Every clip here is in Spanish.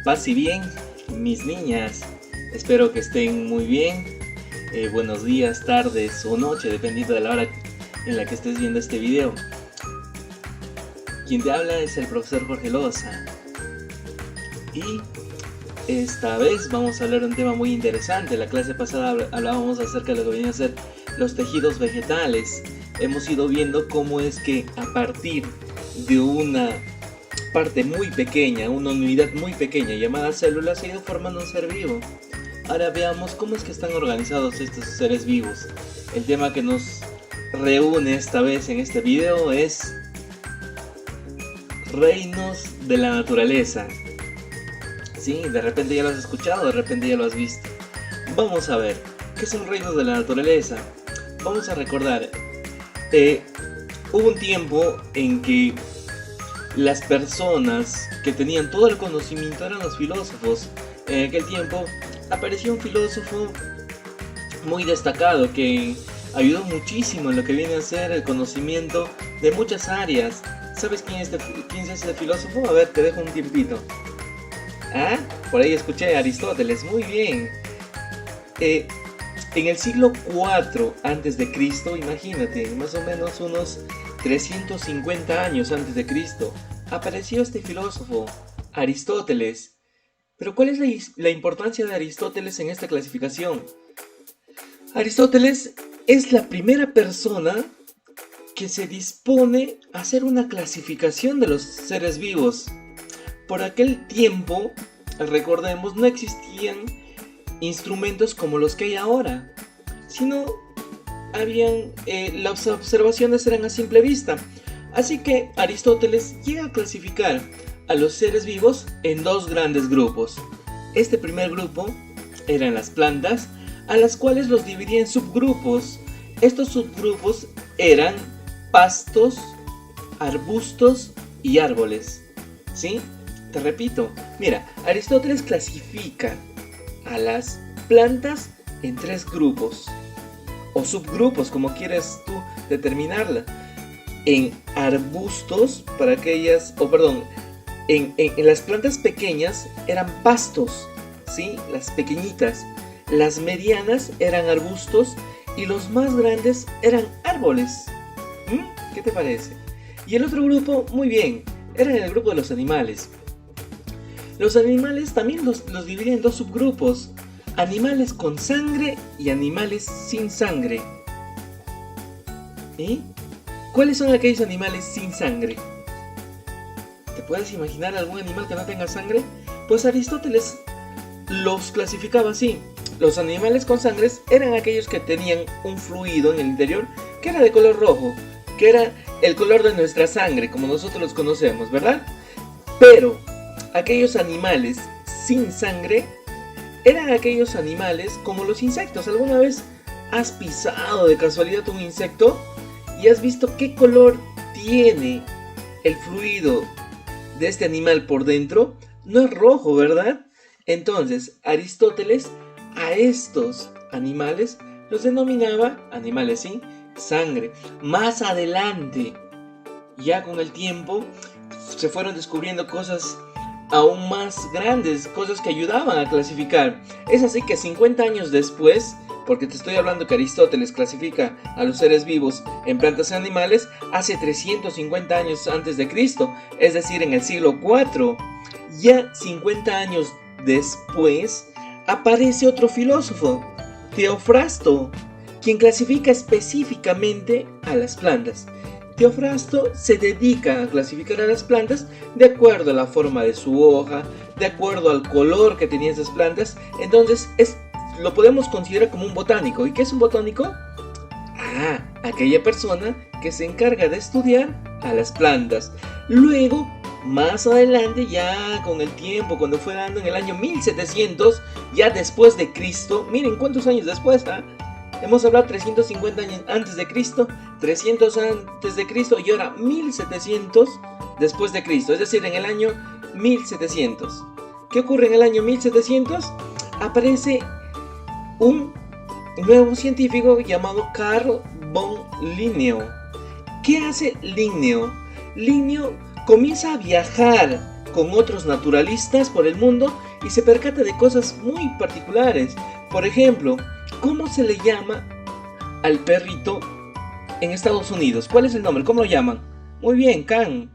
Paz y bien, mis niñas. Espero que estén muy bien. Buenos días, tardes o noche, dependiendo de la hora en la que estés viendo este video. Quien te habla es el profesor Jorge Loza. Y esta vez vamos a hablar de un tema muy interesante. La clase pasada hablábamos acerca de lo que venían a ser los tejidos vegetales. Hemos ido viendo cómo es que a partir de una parte muy pequeña, una unidad muy pequeña llamada célula, se ha ido formando un ser vivo. Ahora veamos cómo es que están organizados estos seres vivos. El tema que nos reúne esta vez en este video es reinos de la naturaleza. Sí, de repente ya lo has escuchado, de repente ya lo has visto. Vamos a ver, ¿qué son reinos de la naturaleza? Vamos a recordar, hubo un tiempo en que las personas que tenían todo el conocimiento eran los filósofos. En aquel tiempo apareció un filósofo muy destacado que ayudó muchísimo en lo que viene a ser el conocimiento de muchas áreas. ¿Sabes quién es este filósofo? A ver, te dejo un tiempito. Ah, por ahí escuché a Aristóteles, muy bien. En el siglo IV a.C., imagínate, más o menos unos 350 años antes de Cristo, apareció este filósofo, Aristóteles. Pero ¿cuál es la importancia de Aristóteles en esta clasificación? Aristóteles es la primera persona que se dispone a hacer una clasificación de los seres vivos. Por aquel tiempo, recordemos, no existían instrumentos como los que hay ahora, sino las observaciones eran a simple vista. Así que Aristóteles llega a clasificar a los seres vivos en dos grandes grupos. Este primer grupo eran las plantas, a las cuales los dividía en subgrupos. Estos subgrupos eran pastos, arbustos y árboles. ¿Sí? Te repito, mira, Aristóteles clasifica a las plantas en tres grupos o subgrupos, como quieras tú determinarla. En arbustos, para aquellas, en las plantas pequeñas eran pastos, ¿sí? Las pequeñitas. Las medianas eran arbustos y los más grandes eran árboles. ¿Qué te parece? Y el otro grupo, muy bien, era el grupo de los animales. Los animales también los dividen en dos subgrupos: animales con sangre y animales sin sangre. ¿Y cuáles son aquellos animales sin sangre? ¿Te puedes imaginar algún animal que no tenga sangre? Pues Aristóteles los clasificaba así. Los animales con sangre eran aquellos que tenían un fluido en el interior que era de color rojo, que era el color de nuestra sangre, como nosotros los conocemos, ¿verdad? Pero aquellos animales sin sangre eran aquellos animales como los insectos. ¿Alguna vez has pisado de casualidad un insecto y has visto qué color tiene el fluido de este animal por dentro? No es rojo, ¿verdad? Entonces, Aristóteles a estos animales los denominaba animales sin sangre. Más adelante, ya con el tiempo, se fueron descubriendo cosas aún más grandes, cosas que ayudaban a clasificar. Es así que 50 años después, porque te estoy hablando que Aristóteles clasifica a los seres vivos en plantas y animales hace 350 años antes de Cristo, es decir, en el siglo IV. Ya 50 años después aparece otro filósofo, Teofrasto, quien clasifica específicamente a las plantas. Teofrasto se dedica a clasificar a las plantas de acuerdo a la forma de su hoja, de acuerdo al color que tenían esas plantas. Entonces lo podemos considerar como un botánico. ¿Y qué es un botánico? Aquella persona que se encarga de estudiar a las plantas. Luego, más adelante, ya con el tiempo, cuando fue dando en el año 1700, ya después de Cristo, miren cuántos años después, hemos hablado 350 años antes de Cristo, 300 antes de Cristo y ahora 1700 después de Cristo, es decir, en el año 1700. ¿Qué ocurre en el año 1700? Aparece un nuevo científico llamado Carl von Linneo. ¿Qué hace Linneo? Linneo comienza a viajar con otros naturalistas por el mundo y se percata de cosas muy particulares. Por ejemplo, ¿cómo se le llama al perrito en Estados Unidos? ¿Cuál es el nombre? ¿Cómo lo llaman? Muy bien, can.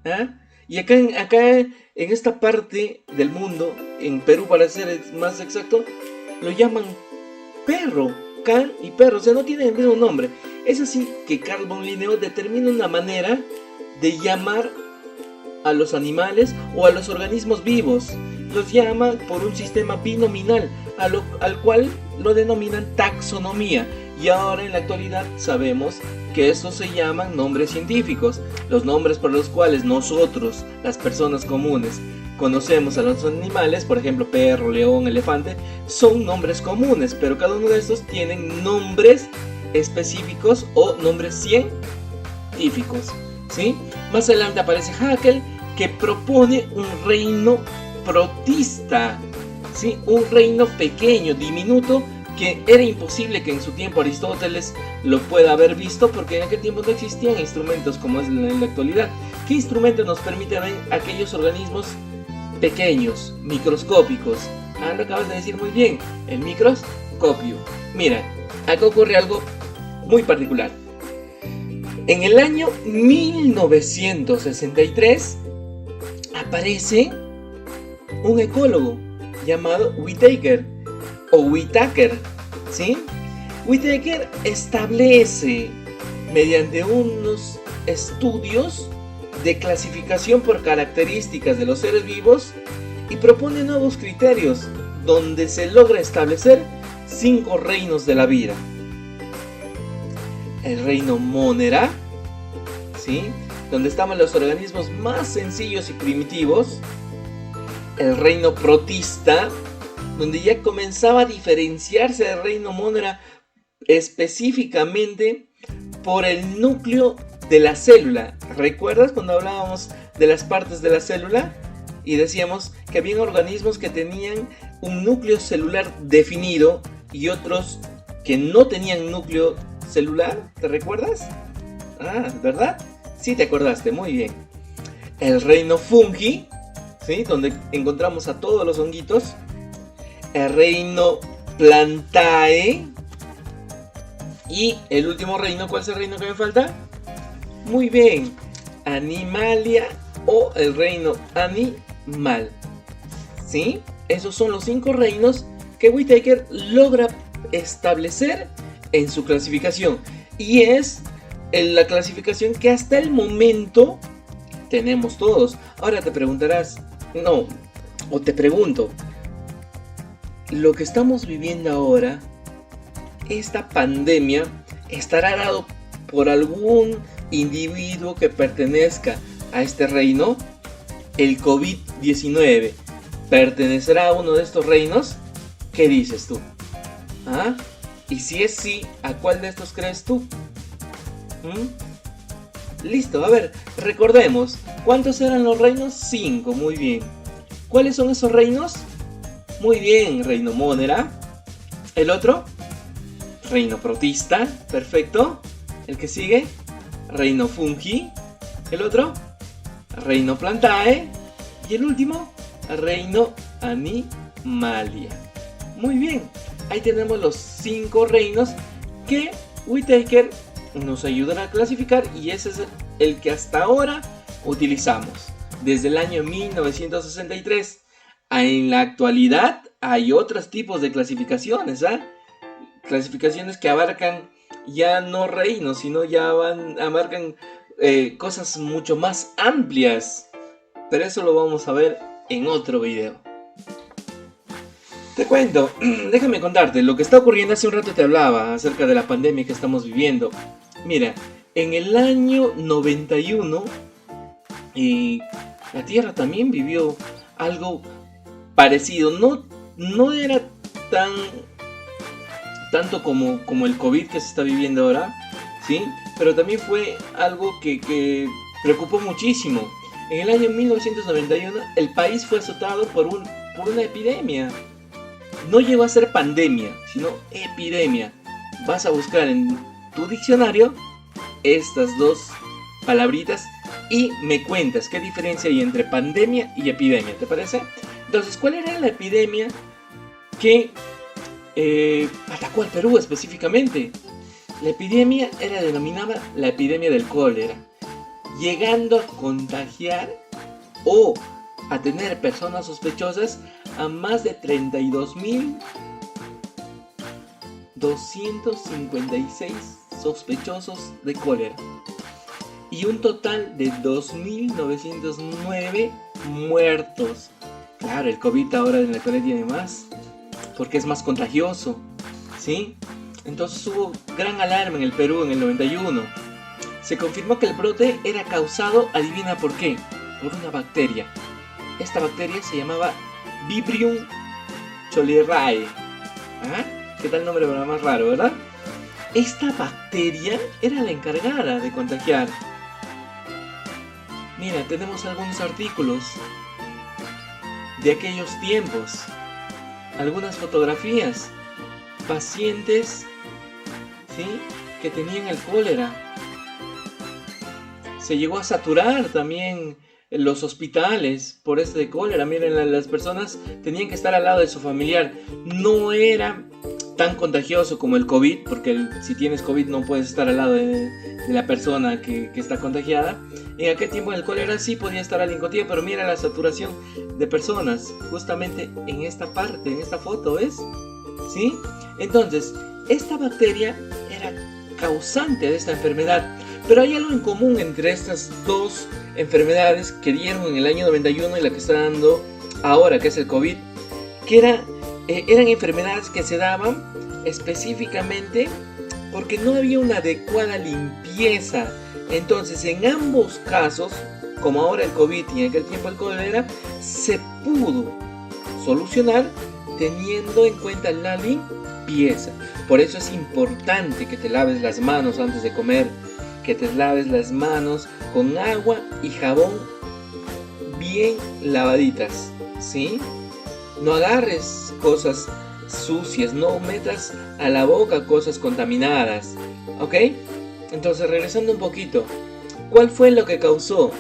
¿Ah? Y acá en esta parte del mundo, en Perú para ser más exacto, lo llaman perro, can y perro, o sea, no tienen el mismo nombre. Es así que Carl von Linneo determina una manera de llamar a los animales o a los organismos vivos. Los llama por un sistema binominal, al cual lo denominan taxonomía. Y ahora en la actualidad sabemos que estos se llaman nombres científicos. Los nombres por los cuales nosotros, las personas comunes, conocemos a los animales, por ejemplo perro, león, elefante, son nombres comunes, pero cada uno de estos tienen nombres específicos o nombres científicos, ¿sí? Más adelante aparece Haeckel, que propone un reino protista, ¿sí? Un reino pequeño, diminuto, que era imposible que en su tiempo Aristóteles lo pueda haber visto, porque en aquel tiempo no existían instrumentos como es en la actualidad. ¿Qué instrumento nos permite ver aquellos organismos pequeños, microscópicos? Ah, lo acabas de decir muy bien, el microscopio. Mira, acá ocurre algo muy particular. En el año 1963 aparece un ecólogo llamado Whittaker o Whittaker, ¿sí? Whittaker establece mediante unos estudios de clasificación por características de los seres vivos y propone nuevos criterios donde se logra establecer 5 reinos de la vida. El reino Monera, ¿sí? Donde estaban los organismos más sencillos y primitivos. El reino Protista, donde ya comenzaba a diferenciarse del reino Monera específicamente por el núcleo de la célula. ¿Recuerdas cuando hablábamos de las partes de la célula? Y decíamos que había organismos que tenían un núcleo celular definido y otros que no tenían núcleo celular. ¿Te recuerdas? Ah, ¿verdad? Sí, te acordaste, muy bien. El reino Fungi, ¿sí? Donde encontramos a todos los honguitos. El reino Plantae. Y el último reino, ¿cuál es el reino que me falta? Muy bien, Animalia o el reino animal, ¿sí? Esos son los 5 reinos que Whittaker logra establecer en su clasificación. Y es la clasificación que hasta el momento tenemos todos. Ahora te preguntarás, te pregunto, lo que estamos viviendo ahora, esta pandemia, ¿estará dado por algún individuo que pertenezca a este reino? ¿El COVID-19 pertenecerá a uno de estos reinos? ¿Qué dices tú? ¿Ah? Y si es sí, ¿a cuál de estos crees tú? Listo, a ver, recordemos. ¿Cuántos eran los reinos? 5, muy bien. ¿Cuáles son esos reinos? Muy bien, reino Monera. ¿El otro? Reino Protista, perfecto. ¿El que sigue? Reino Fungi. ¿El otro? Reino Plantae. Y el último, Reino Animalia. Muy bien, ahí tenemos los 5 reinos que Whittaker nos ayudará a clasificar, y ese es el que hasta ahora utilizamos desde el año 1963. En la actualidad hay otros tipos de clasificaciones, clasificaciones que abarcan ya no reinos, sino ya abarcan cosas mucho más amplias, pero eso lo vamos a ver en otro video. Te cuento, déjame contarte lo que está ocurriendo. Hace un rato te hablaba acerca de la pandemia que estamos viviendo. Mira, en el año 91 la Tierra también vivió algo parecido. No era tanto como el COVID que se está viviendo ahora, ¿sí? Pero también fue algo que preocupó muchísimo. En el año 1991 el país fue azotado por una epidemia. No llegó a ser pandemia, sino epidemia. Vas a buscar en tu diccionario estas 2 palabritas y me cuentas qué diferencia hay entre pandemia y epidemia, ¿te parece? Entonces, ¿cuál era la epidemia que atacó al Perú específicamente? La epidemia era denominada la epidemia del cólera, llegando a contagiar o a tener personas sospechosas a más de 32.256 sospechosos de cólera y un total de 2.909 muertos. Claro, el COVID ahora en la actualidad tiene más, porque es más contagioso, ¿sí? Entonces hubo gran alarma en el Perú en el 91. Se confirmó que el brote era causado, adivina por qué, por una bacteria. Esta bacteria se llamaba Vibrio cholerae. ¿Ah? ¿Qué tal nombre más raro, verdad? Esta bacteria era la encargada de contagiar. Mira, tenemos algunos artículos de aquellos tiempos, algunas fotografías, pacientes, ¿sí?, que tenían el cólera. Se llegó a saturar también los hospitales por este de cólera. Miren, las personas tenían que estar al lado de su familiar. No era tan contagioso como el COVID, porque si tienes COVID no puedes estar al lado de la persona que está contagiada. En aquel tiempo el cólera sí podía estar alguien contigo, pero mira la saturación de personas, justamente en esta parte, en esta foto, ¿ves? ¿Sí? Entonces, esta bacteria era causante de esta enfermedad. Pero hay algo en común entre estas dos enfermedades que dieron en el año 91 y la que está dando ahora, que es el COVID, que eran enfermedades que se daban específicamente porque no había una adecuada limpieza. Entonces, en ambos casos, como ahora el COVID y en aquel tiempo el cólera, se pudo solucionar teniendo en cuenta la limpieza. Por eso es importante que te laves las manos antes de comer, que te laves las manos con agua y jabón bien lavaditas, ¿sí? No agarres cosas sucias, no metas a la boca cosas contaminadas, ¿ok? Entonces, regresando un poquito, ¿cuál fue lo que causó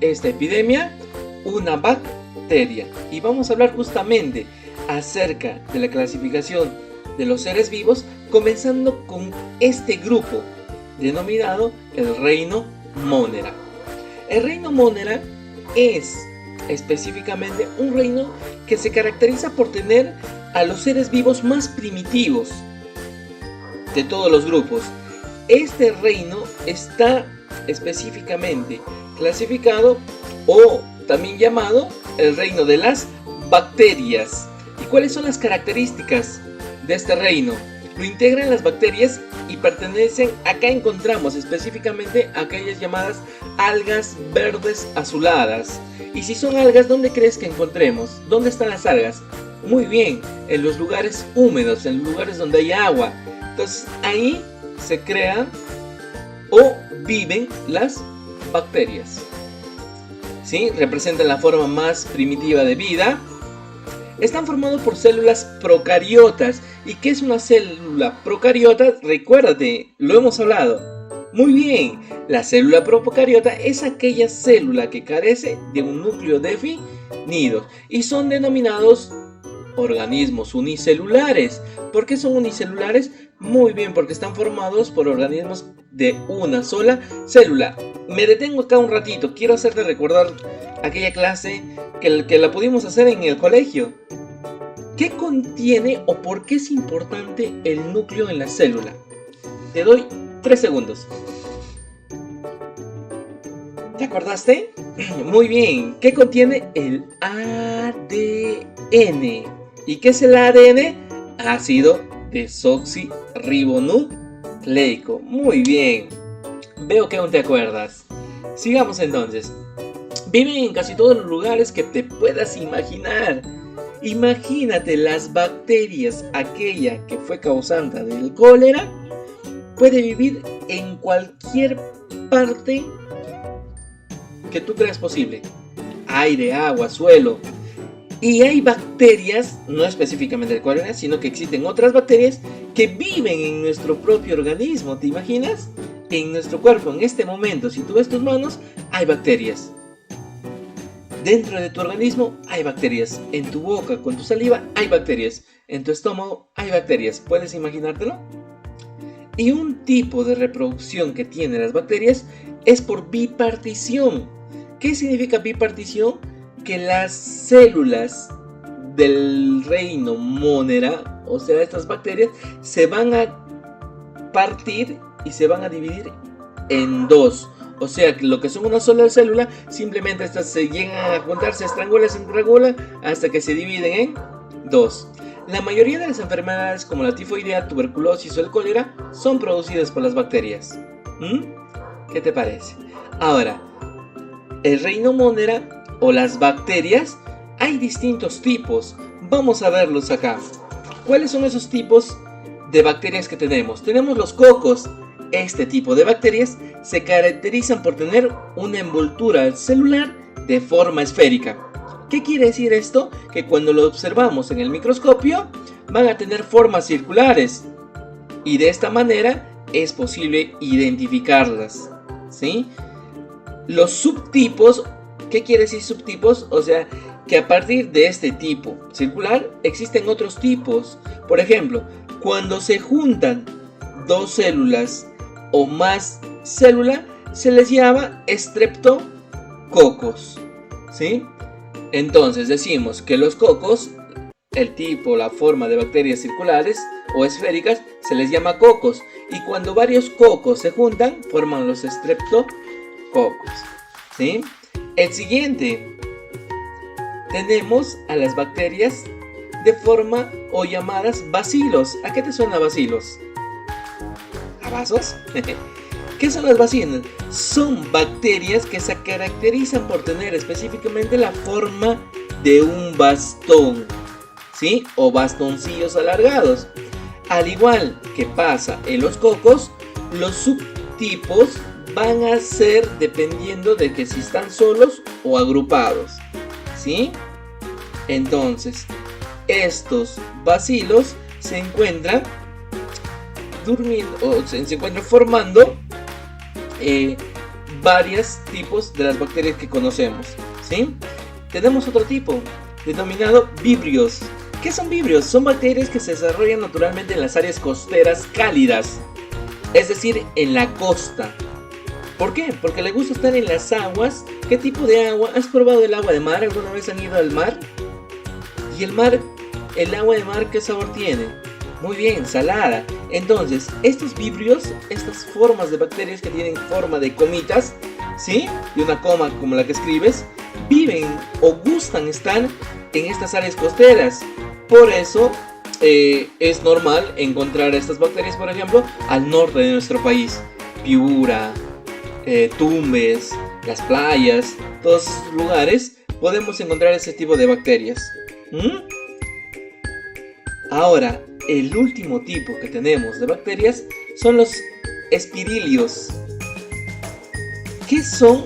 esta epidemia? Una bacteria. Y vamos a hablar justamente acerca de la clasificación de los seres vivos, comenzando con este grupo denominado el reino Monera. El reino Monera es específicamente un reino que se caracteriza por tener a los seres vivos más primitivos de todos los grupos. Este reino está específicamente clasificado o también llamado el reino de las bacterias. ¿Y cuáles son las características de este reino? Lo integran las bacterias y pertenecen, acá encontramos específicamente aquellas llamadas algas verdes azuladas. Y si son algas, ¿dónde crees que encontremos? ¿Dónde están las algas? Muy bien, en los lugares húmedos, en lugares donde hay agua. Entonces ahí se crean o viven las bacterias. ¿Sí? Representan la forma más primitiva de vida. Están formados por células procariotas. ¿Y qué es una célula procariota? Recuérdate, lo hemos hablado. Muy bien, la célula procariota es aquella célula que carece de un núcleo definido y son denominados organismos unicelulares. ¿Por qué son unicelulares? Muy bien, porque están formados por organismos de una sola célula. Me detengo acá un ratito, quiero hacerte recordar aquella clase que la pudimos hacer en el colegio. ¿Qué contiene o por qué es importante el núcleo en la célula? Te doy 3 segundos. ¿Te acordaste? Muy bien. ¿Qué contiene el ADN? ¿Y qué es el ADN? Ácido desoxirribonucleico. Muy bien. Veo que aún te acuerdas. Sigamos entonces. Viven en casi todos los lugares que te puedas imaginar. Imagínate las bacterias, aquella que fue causante del cólera, puede vivir en cualquier parte que tú creas posible. Aire, agua, suelo. Y hay bacterias, no específicamente el cólera, sino que existen otras bacterias que viven en nuestro propio organismo. ¿Te imaginas? En nuestro cuerpo, en este momento, si tú ves tus manos, hay bacterias. Dentro de tu organismo hay bacterias. En tu boca, con tu saliva, hay bacterias. En tu estómago hay bacterias. ¿Puedes imaginártelo? Y un tipo de reproducción que tienen las bacterias es por bipartición. ¿Qué significa bipartición? Que las células del reino Monera, o sea, estas bacterias, se van a partir y se van a dividir en dos. O sea, que lo que son una sola célula, simplemente estas se llegan a juntar, se estrangulan hasta que se dividen en dos. La mayoría de las enfermedades como la tifoidea, tuberculosis o el cólera son producidas por las bacterias. ¿Qué te parece? Ahora, el reino Monera o las bacterias, hay distintos tipos. Vamos a verlos acá. ¿Cuáles son esos tipos de bacterias que tenemos? Tenemos los cocos. Este tipo de bacterias se caracterizan por tener una envoltura celular de forma esférica. ¿Qué quiere decir esto? Que cuando lo observamos en el microscopio van a tener formas circulares y de esta manera es posible identificarlas, ¿sí? Los subtipos, ¿qué quiere decir subtipos? O sea, que a partir de este tipo circular existen otros tipos. Por ejemplo, cuando se juntan dos células o más células, se les llama estreptococos, ¿sí? Entonces decimos que los cocos, el tipo, la forma de bacterias circulares o esféricas, se les llama cocos. Y cuando varios cocos se juntan, forman los estreptococos, ¿sí? El siguiente, tenemos a las bacterias de forma o llamadas bacilos. ¿A qué te suena bacilos? ¿A vasos? ¿Qué son las bacilos? Son bacterias que se caracterizan por tener específicamente la forma de un bastón, ¿sí? O bastoncillos alargados. Al igual que pasa en los cocos, los subtipos van a ser dependiendo de que si están solos o agrupados, ¿sí? Entonces, estos bacilos se encuentran durmiendo o se encuentran formando varios tipos de las bacterias que conocemos, ¿sí? Tenemos otro tipo denominado vibrios. ¿Qué son vibrios? Son bacterias que se desarrollan naturalmente en las áreas costeras cálidas, es decir, en la costa. ¿Por qué? Porque le gusta estar en las aguas. ¿Qué tipo de agua? ¿Has probado el agua de mar? ¿Alguna vez han ido al mar? ¿Y el agua de mar qué sabor tiene? Muy bien, salada. Entonces, estos vibrios, estas formas de bacterias que tienen forma de comitas, ¿sí? Y una coma como la que escribes, viven o gustan estar en estas áreas costeras. Por eso es normal encontrar estas bacterias, por ejemplo, al norte de nuestro país. Piura, Tumbes, las playas, todos esos lugares podemos encontrar ese tipo de bacterias. Ahora, el último tipo que tenemos de bacterias son los espirilios. ¿Qué son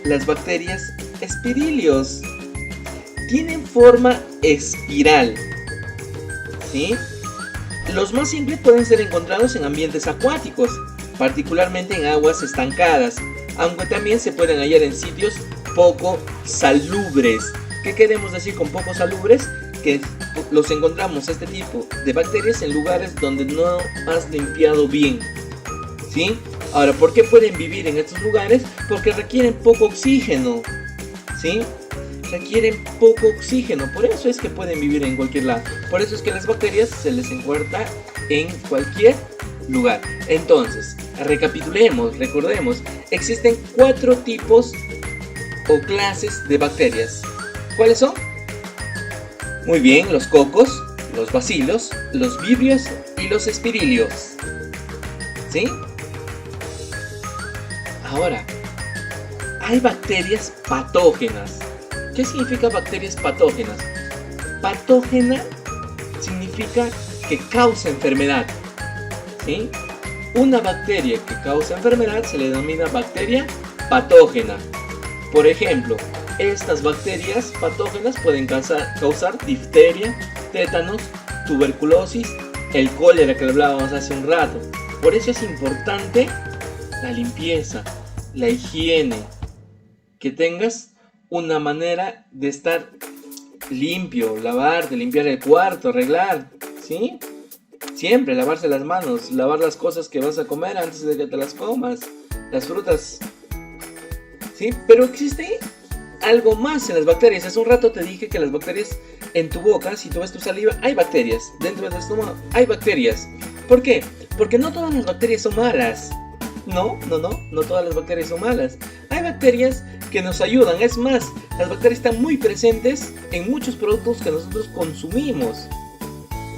las bacterias espirilios? Tienen forma espiral, ¿sí? Los más simples pueden ser encontrados en ambientes acuáticos, particularmente en aguas estancadas, aunque también se pueden hallar en sitios poco salubres. ¿Qué queremos decir con poco salubres? Que los encontramos este tipo de bacterias en lugares donde no has limpiado bien, ¿sí? Ahora, ¿por qué pueden vivir en estos lugares? Porque requieren poco oxígeno, ¿sí? Requieren poco oxígeno, por eso es que pueden vivir en cualquier lado. Por eso es que las bacterias se les encuentra en cualquier lugar. Entonces, recapitulemos, recordemos, existen 4 tipos o clases de bacterias. ¿Cuáles son? Muy bien, los cocos, los bacilos, los vibrios y los espirilios, ¿sí? Ahora, hay bacterias patógenas. ¿Qué significa bacterias patógenas? Patógena significa que causa enfermedad, ¿sí? Una bacteria que causa enfermedad se le denomina bacteria patógena. Por ejemplo, estas bacterias patógenas pueden causar difteria, tétanos, tuberculosis, el cólera que hablábamos hace un rato. Por eso es importante la limpieza, la higiene, que tengas una manera de estar limpio, lavarte, limpiar el cuarto, arreglar, ¿sí? Siempre lavarse las manos, lavar las cosas que vas a comer antes de que te las comas, las frutas, ¿sí? Pero existe algo más en las bacterias. Hace un rato te dije que las bacterias en tu boca, si tú ves tu saliva, hay bacterias. Dentro del estómago hay bacterias. ¿Por qué? Porque no todas las bacterias son malas. No todas las bacterias son malas. Hay bacterias que nos ayudan. Es más, las bacterias están muy presentes en muchos productos que nosotros consumimos.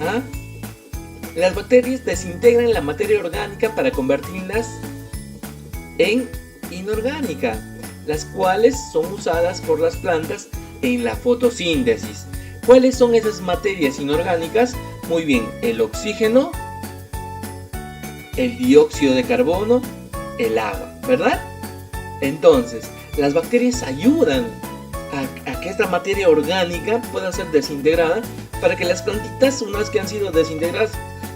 ¿Ah? Las bacterias desintegran la materia orgánica para convertirlas en inorgánica, las cuales son usadas por las plantas en la fotosíntesis. ¿Cuáles son esas materias inorgánicas? Muy bien, el oxígeno, el dióxido de carbono, el agua, ¿verdad? Entonces, las bacterias ayudan a que esta materia orgánica pueda ser desintegrada para que las plantitas, una vez que han sido desintegradas,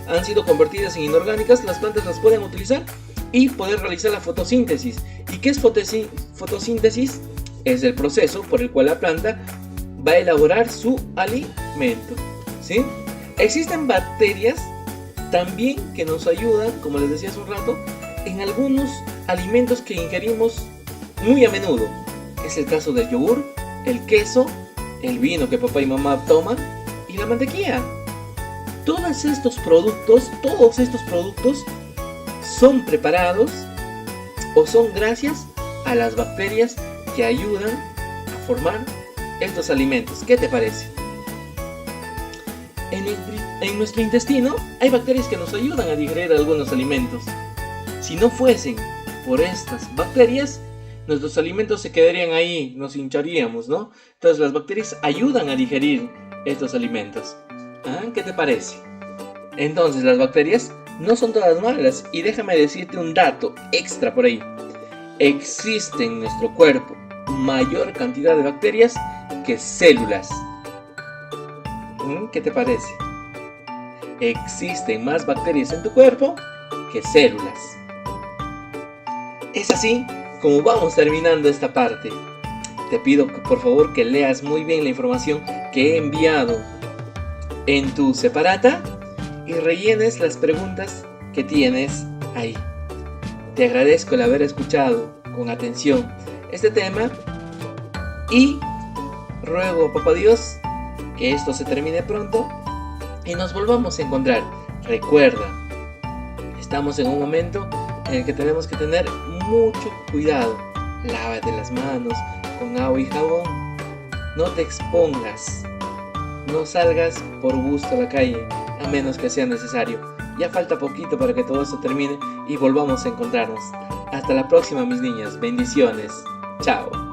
han sido convertidas en inorgánicas, las plantas las pueden utilizar y poder realizar la fotosíntesis. ¿Y qué es fotosíntesis? Es el proceso por el cual la planta va a elaborar su alimento, ¿sí? Existen bacterias también que nos ayudan, como les decía hace un rato, en algunos alimentos que ingerimos muy a menudo. Es el caso del yogur, el queso, el vino que papá y mamá toman y la mantequilla. Todos estos productos son preparados o son gracias a las bacterias que ayudan a formar estos alimentos. ¿Qué te parece? En nuestro intestino hay bacterias que nos ayudan a digerir algunos alimentos. Si no fuesen por estas bacterias, nuestros alimentos se quedarían ahí, nos hincharíamos, ¿no? Entonces las bacterias ayudan a digerir estos alimentos. ¿Ah? ¿Qué te parece? Entonces las bacterias no son todas malas. Y déjame decirte un dato extra por ahí. Existe en nuestro cuerpo mayor cantidad de bacterias que células. ¿Qué te parece? Existen más bacterias en tu cuerpo que células. Es así como vamos terminando esta parte. Te pido que por favor que leas muy bien la información que he enviado en tu separata y rellenes las preguntas que tienes ahí. Te agradezco el haber escuchado con atención este tema y ruego a Papá Dios que esto se termine pronto y nos volvamos a encontrar. Recuerda, estamos en un momento en el que tenemos que tener mucho cuidado. Lávate las manos con agua y jabón. No te expongas. No salgas por gusto a la calle, a menos que sea necesario. Ya falta poquito para que todo esto termine y volvamos a encontrarnos. Hasta la próxima, mis niñas. Bendiciones. Chao.